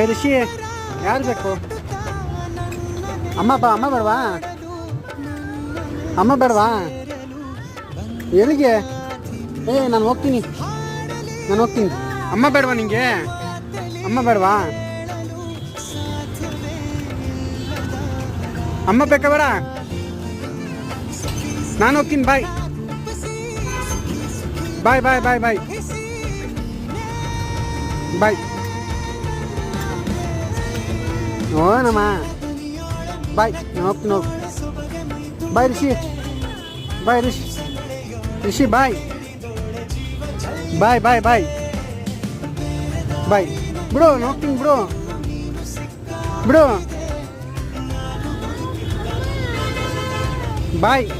ರಿಷಿ ಯಾರು ಬೇಕು? ಅಮ್ಮ ಬೇಡವಾ? ಅಮ್ಮ ಬೇಡವಾ? ಎಲ್ಲಿಗೆ? ನಾನು ಹೋಗ್ತೀನಿ. ಅಮ್ಮ ಬೇಡವಾ ನಿಂಗೆ? ಅಮ್ಮ ಬೇಡವಾ? ಅಮ್ಮ ಬೇಕಾ ಬೇಡ? ನಾನು ಹೋಗ್ತೀನಿ. ಬಾಯ್. ಹೋಗೋಣಮ್ಮ. ಬಾಯ್. ನಾನು ಹೋಗ್ತೀನಿ. ಬಾಯ್ ರಿಷಿ. ರಿಷಿ ಬಾಯ್. ಬಿಡು, ನಾನು ಹೋಗ್ತೀನಿ. ಬಿಡು. ಬಾಯ್.